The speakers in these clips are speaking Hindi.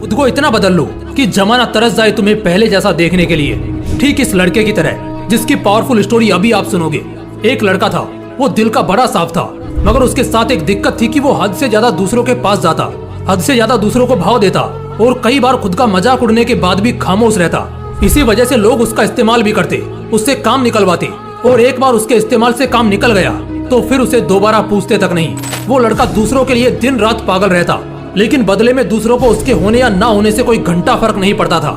खुद को इतना बदल लो कि जमाना तरस जाए तुम्हें पहले जैसा देखने के लिए। ठीक इस लड़के की तरह जिसकी पावरफुल स्टोरी अभी आप सुनोगे। एक लड़का था, वो दिल का बड़ा साफ था, मगर उसके साथ एक दिक्कत थी कि वो हद से ज्यादा दूसरों के पास जाता, हद से ज्यादा दूसरों को भाव देता और कई बार खुद का मजाक उड़ने के बाद भी खामोश रहता। इसी वजह से लोग उसका इस्तेमाल भी करते, उससे काम निकलवाते, और एक बार उसके इस्तेमाल से काम निकल गया तो फिर उसे दोबारा पूछते तक नहीं। वो लड़का दूसरों के लिए दिन रात पागल रहता, लेकिन बदले में दूसरों को उसके होने या ना होने से कोई घंटा फर्क नहीं पड़ता था।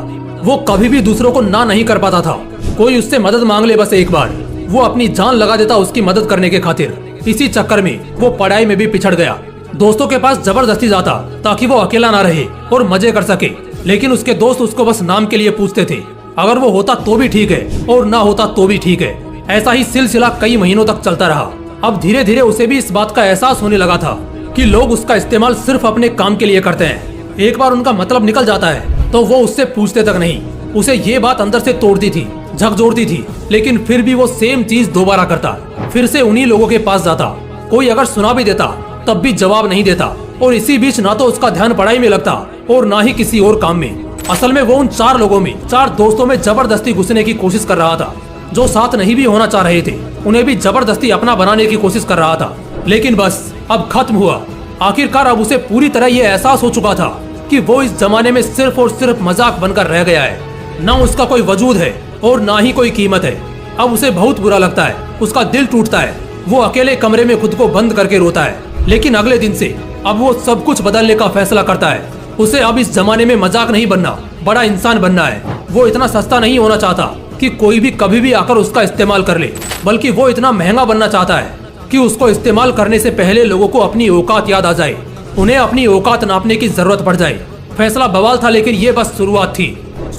वो कभी भी दूसरों को ना नहीं कर पाता था। कोई उससे मदद मांग ले बस एक बार, वो अपनी जान लगा देता उसकी मदद करने के खातिर। इसी चक्कर में वो पढ़ाई में भी पिछड़ गया। दोस्तों के पास जबरदस्ती जाता ताकि वो अकेला ना रहे और मजे कर सके, लेकिन उसके दोस्त उसको बस नाम के लिए पूछते थे। अगर वो होता तो भी ठीक है और ना होता तो भी ठीक है। ऐसा ही सिलसिला कई महीनों तक चलता रहा। अब धीरे धीरे उसे भी इस बात का एहसास होने लगा था कि लोग उसका इस्तेमाल सिर्फ अपने काम के लिए करते हैं। एक बार उनका मतलब निकल जाता है तो वो उससे पूछते तक नहीं। उसे ये बात अंदर से तोड़ती थी, झकझोरती थी, लेकिन फिर भी वो सेम चीज दोबारा करता। फिर से उन्हीं लोगों के पास जाता। कोई अगर सुना भी देता तब भी जवाब नहीं देता, और इसी बीच ना तो उसका ध्यान पढ़ाई में लगता और ना ही किसी और काम में। असल में वो उन 4 लोगों में, 4 दोस्तों में जबरदस्ती घुसने की कोशिश कर रहा था। जो साथ नहीं भी होना चाह रहे थे उन्हें भी जबरदस्ती अपना बनाने की कोशिश कर रहा था। लेकिन बस अब खत्म हुआ। आखिरकार अब उसे पूरी तरह ये एहसास हो चुका था कि वो इस जमाने में सिर्फ और सिर्फ मजाक बनकर रह गया है। ना उसका कोई वजूद है और ना ही कोई कीमत है। अब उसे बहुत बुरा लगता है, उसका दिल टूटता है। वो अकेले कमरे में खुद को बंद करके रोता है। लेकिन अगले दिन से अब वो सब कुछ बदलने का फैसला करता है। उसे अब इस जमाने में मजाक नहीं बनना, बड़ा इंसान बनना है। वो इतना सस्ता नहीं होना चाहता कि कोई भी कभी भी आकर उसका इस्तेमाल कर ले, बल्कि वो इतना महंगा बनना चाहता है कि उसको इस्तेमाल करने से पहले लोगों को अपनी औकात याद आ जाए, उन्हें अपनी औकात नापने की जरूरत पड़ जाए। फैसला बवाल था, लेकिन ये बस शुरुआत थी।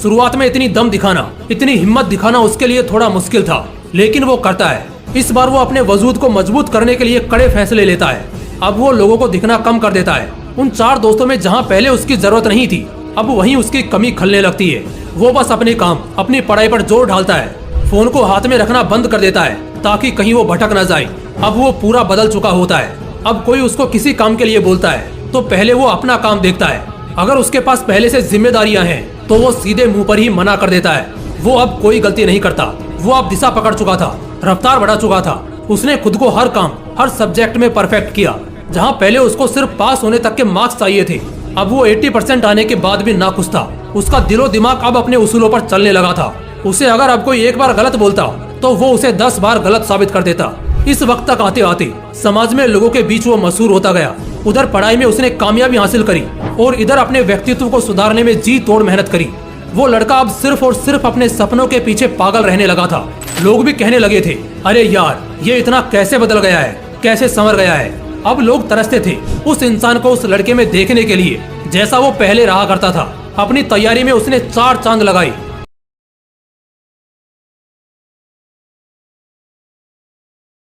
शुरुआत में इतनी दम दिखाना, इतनी हिम्मत दिखाना उसके लिए थोड़ा मुश्किल था, लेकिन वो करता है। इस बार वो अपने वजूद को मजबूत करने के लिए कड़े फैसले लेता है। अब वो लोगों को दिखना कम कर देता है। उन 4 दोस्तों में जहाँ पहले उसकी जरूरत नहीं थी, अब वहीं उसकी कमी खलने लगती है। वो बस अपने काम, अपनी पढ़ाई पर जोर ढालता है। फोन को हाथ में रखना बंद कर देता है ताकि कहीं वो भटक न जाए। अब वो पूरा बदल चुका होता है। अब कोई उसको किसी काम के लिए बोलता है तो पहले वो अपना काम देखता है। अगर उसके पास पहले से जिम्मेदारियां हैं तो वो सीधे मुंह पर ही मना कर देता है। वो अब कोई गलती नहीं करता। वो अब दिशा पकड़ चुका था, रफ्तार बढ़ा चुका था। उसने खुद को हर काम, हर सब्जेक्ट में परफेक्ट किया। जहाँ पहले उसको सिर्फ पास होने तक के मार्क्स चाहिए थे, अब वो 80% आने के बाद भी नाखुश था। उसका दिलो दिमाग अब अपने उसूलों पर चलने लगा था। उसे अगर अब कोई एक बार गलत बोलता तो वो उसे 10 बार गलत साबित कर देता। इस वक्त तक आते आते समाज में लोगों के बीच वो मशहूर होता गया। उधर पढ़ाई में उसने कामयाबी हासिल करी और इधर अपने व्यक्तित्व को सुधारने में जी तोड़ मेहनत करी। वो लड़का अब सिर्फ और सिर्फ अपने सपनों के पीछे पागल रहने लगा था। लोग भी कहने लगे थे, अरे यार ये इतना कैसे बदल गया है, कैसे संवर गया है। अब लोग तरसते थे उस इंसान को उस लड़के में देखने के लिए जैसा वो पहले रहा करता था। अपनी तैयारी में उसने 4 चांद लगाए